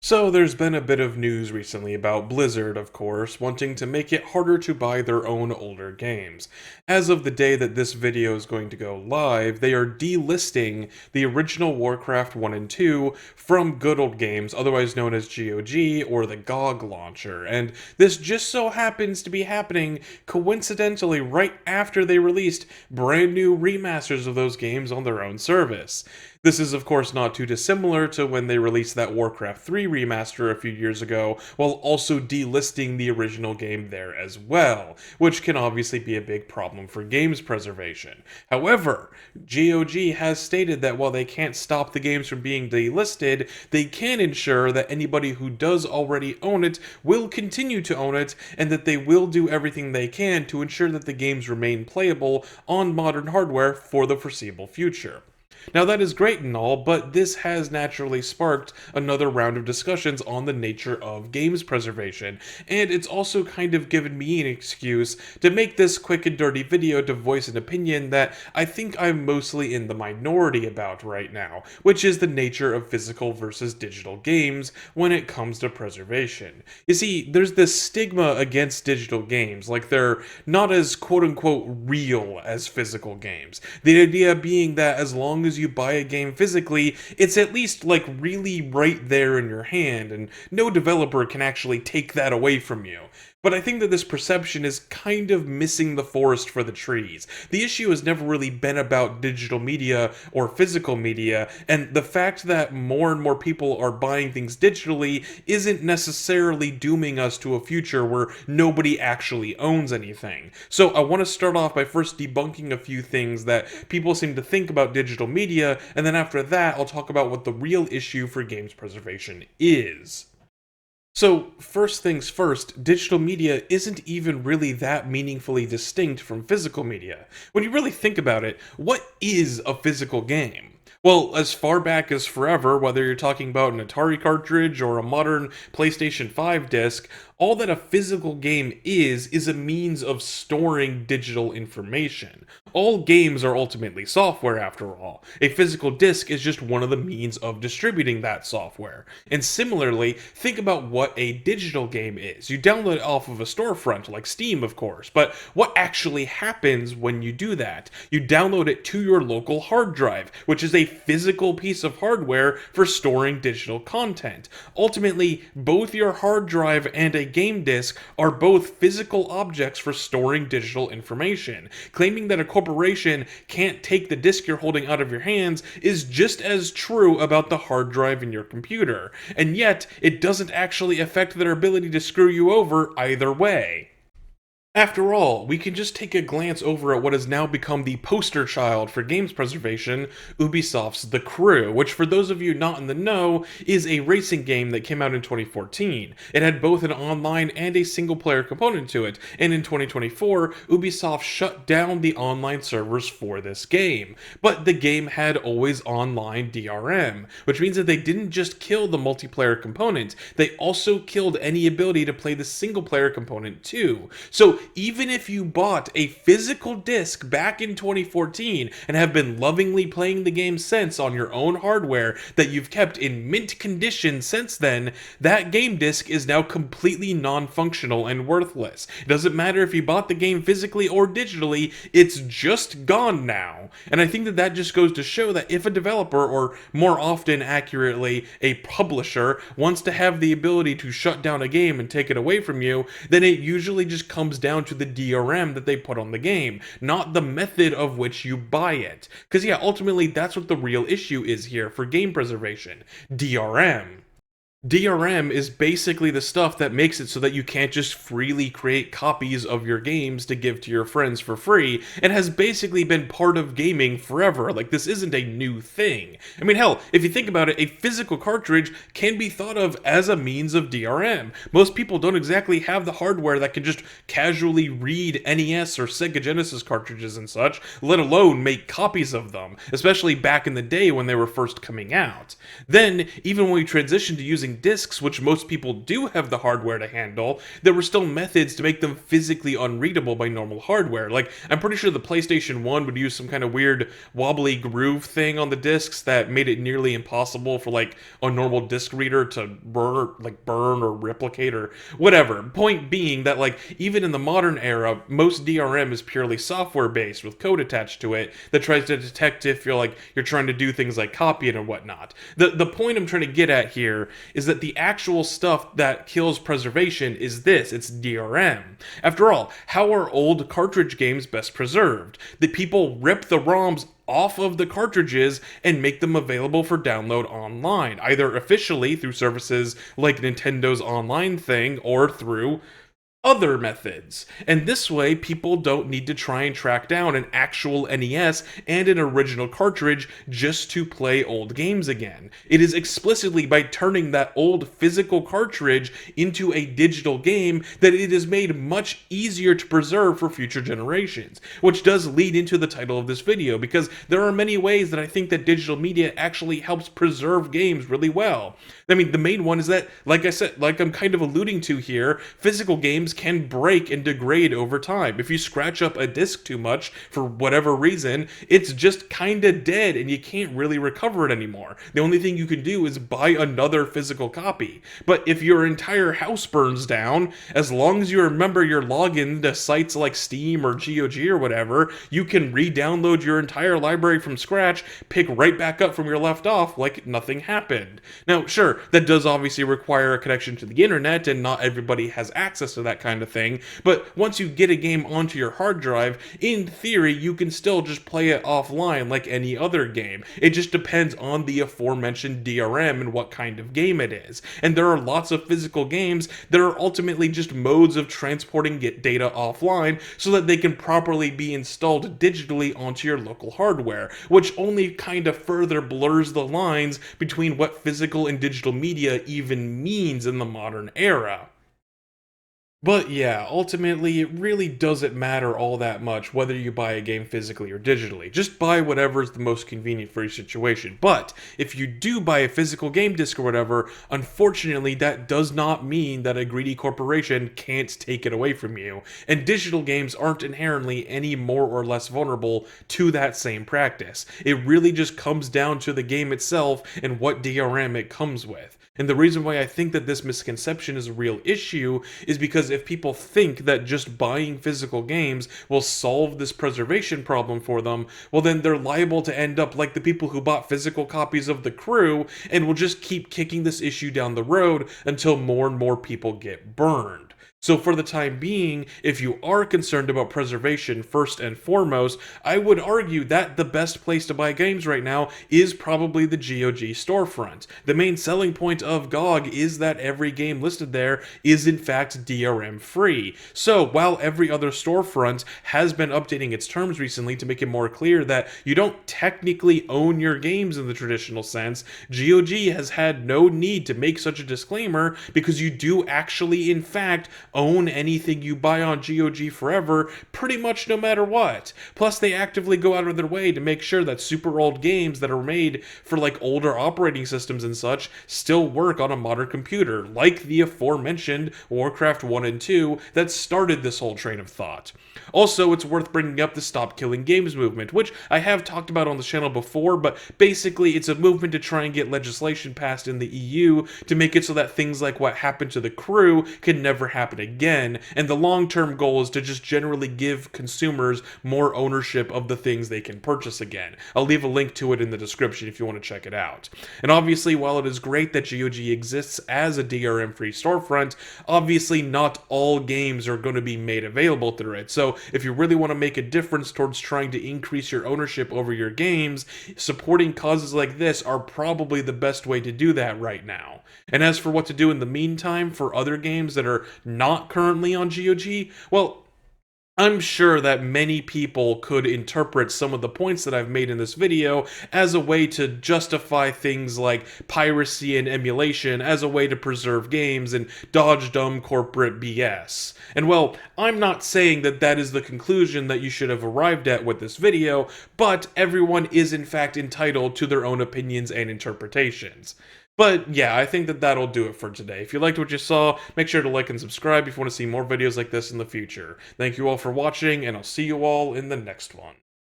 So there's been a bit of news recently about Blizzard, of course, wanting to make it harder to buy their own older games. As of the day that this video is going to go live, they are delisting the original Warcraft 1 and 2 from Good Old Games, otherwise known as GOG or the GOG launcher. And this just so happens to be happening coincidentally right after they released brand new remasters of those games on their own service. This is, of course, not too dissimilar to when they released that Warcraft 3 remaster a few years ago, while also delisting the original game there as well, which can obviously be a big problem for games preservation. However, GOG has stated that while they can't stop the games from being delisted, they can ensure that anybody who does already own it will continue to own it, and that they will do everything they can to ensure that the games remain playable on modern hardware for the foreseeable future. Now, that is great and all, but this has naturally sparked another round of discussions on the nature of games preservation, and it's also kind of given me an excuse to make this quick and dirty video to voice an opinion that I think I'm mostly in the minority about right now, which is the nature of physical versus digital games when it comes to preservation. You see, there's this stigma against digital games, like they're not as quote-unquote real as physical games. The idea being that as long as you buy a game physically, it's at least like really right there in your hand, and no developer can actually take that away from you. But I think that this perception is kind of missing the forest for the trees. The issue has never really been about digital media or physical media, and the fact that more and more people are buying things digitally isn't necessarily dooming us to a future where nobody actually owns anything. So I want to start off by first debunking a few things that people seem to think about digital media, and then after that I'll talk about what the real issue for games preservation is. So, first things first, digital media isn't even really that meaningfully distinct from physical media. When you really think about it, what is a physical game? Well, as far back as forever, whether you're talking about an Atari cartridge or a modern PlayStation 5 disc, all that a physical game is a means of storing digital information. All games are ultimately software, after all. A physical disc is just one of the means of distributing that software. And similarly, think about what a digital game is. You download it off of a storefront, like Steam, of course, but what actually happens when you do that? You download it to your local hard drive, which is a physical piece of hardware for storing digital content. Ultimately, both your hard drive and a game disc are both physical objects for storing digital information. Claiming that a corporation can't take the disc you're holding out of your hands is just as true about the hard drive in your computer, and yet it doesn't actually affect their ability to screw you over either way. After all, we can just take a glance over at what has now become the poster child for games preservation, Ubisoft's The Crew, which for those of you not in the know, is a racing game that came out in 2014. It had both an online and a single-player component to it, and in 2024, Ubisoft shut down the online servers for this game. But the game had always online DRM, which means that they didn't just kill the multiplayer component, they also killed any ability to play the single-player component too. So even if you bought a physical disc back in 2014 and have been lovingly playing the game since on your own hardware that you've kept in mint condition since then, that game disc is now completely non-functional and worthless. It doesn't matter if you bought the game physically or digitally, it's just gone now. And I think that that just goes to show that if a developer, or more often accurately, a publisher, wants to have the ability to shut down a game and take it away from you, then it usually just comes down to the DRM that they put on the game, not the method of which you buy it. Because yeah, ultimately that's what the real issue is here for game preservation. DRM. DRM is basically the stuff that makes it so that you can't just freely create copies of your games to give to your friends for free, and has basically been part of gaming forever. Like, this isn't a new thing. I mean, hell, if you think about it, a physical cartridge can be thought of as a means of DRM. Most people don't exactly have the hardware that can just casually read NES or Sega Genesis cartridges and such, let alone make copies of them, especially back in the day when they were first coming out. Then, even when we transitioned to using using discs, which most people do have the hardware to handle, there were still methods to make them physically unreadable by normal hardware. Like, I'm pretty sure the PlayStation 1 would use some kind of weird wobbly groove thing on the discs that made it nearly impossible for like a normal disc reader to burn or replicate or whatever. Point being that like even in the modern era, most DRM is purely software based with code attached to it that tries to detect if you're trying to do things like copying and whatnot. The point I'm trying to get at here is that the actual stuff that kills preservation is this, it's DRM. After all, how are old cartridge games best preserved? The people rip the ROMs off of the cartridges and make them available for download online, either officially through services like Nintendo's online thing or through other methods. And this way, people don't need to try and track down an actual NES and an original cartridge just to play old games again. It is explicitly by turning that old physical cartridge into a digital game that it is made much easier to preserve for future generations, which does lead into the title of this video, because there are many ways that I think that digital media actually helps preserve games really well. I mean, the main one is that, like I said, like I'm kind of alluding to here, physical games can break and degrade over time. If you scratch up a disc too much for whatever reason, it's just kind of dead and you can't really recover it anymore. The only thing you can do is buy another physical copy. But if your entire house burns down, as long as you remember your login to sites like Steam or GOG or whatever, you can re-download your entire library from scratch, pick right back up from your left off like nothing happened. Now, sure, that does obviously require a connection to the internet, and not everybody has access to that kind of thing, but once you get a game onto your hard drive, in theory, you can still just play it offline like any other game. It just depends on the aforementioned DRM and what kind of game it is. And there are lots of physical games that are ultimately just modes of transporting data offline so that they can properly be installed digitally onto your local hardware, which only kind of further blurs the lines between what physical and digital media even means in the modern era. But yeah, ultimately, it really doesn't matter all that much whether you buy a game physically or digitally. Just buy whatever is the most convenient for your situation. But if you do buy a physical game disc or whatever, unfortunately, that does not mean that a greedy corporation can't take it away from you. And digital games aren't inherently any more or less vulnerable to that same practice. It really just comes down to the game itself and what DRM it comes with. And the reason why I think that this misconception is a real issue is because if people think that just buying physical games will solve this preservation problem for them, well then they're liable to end up like the people who bought physical copies of The Crew and will just keep kicking this issue down the road until more and more people get burned. So for the time being, if you are concerned about preservation first and foremost, I would argue that the best place to buy games right now is probably the GOG storefront. The main selling point of GOG is that every game listed there is in fact DRM free. So while every other storefront has been updating its terms recently to make it more clear that you don't technically own your games in the traditional sense, GOG has had no need to make such a disclaimer because you do actually in fact own anything you buy on GOG forever, pretty much no matter what. Plus, they actively go out of their way to make sure that super old games that are made for like older operating systems and such still work on a modern computer, like the aforementioned Warcraft 1 and 2 that started this whole train of thought. Also, it's worth bringing up the Stop Killing Games movement, which I have talked about on the channel before, but basically it's a movement to try and get legislation passed in the EU to make it so that things like what happened to The Crew can never happen again, and the long-term goal is to just generally give consumers more ownership of the things they can purchase again. I'll leave a link to it in the description if you want to check it out. And obviously, while it is great that GOG exists as a DRM-free storefront, obviously not all games are going to be made available through it. So if you really want to make a difference towards trying to increase your ownership over your games, supporting causes like this are probably the best way to do that right now. And as for what to do in the meantime for other games that are not currently on GOG, well, I'm sure that many people could interpret some of the points that I've made in this video as a way to justify things like piracy and emulation as a way to preserve games and dodge dumb corporate BS. And well, I'm not saying that that is the conclusion that you should have arrived at with this video, but everyone is in fact entitled to their own opinions and interpretations. But yeah, I think that that'll do it for today. If you liked what you saw, make sure to like and subscribe if you want to see more videos like this in the future. Thank you all for watching, and I'll see you all in the next one.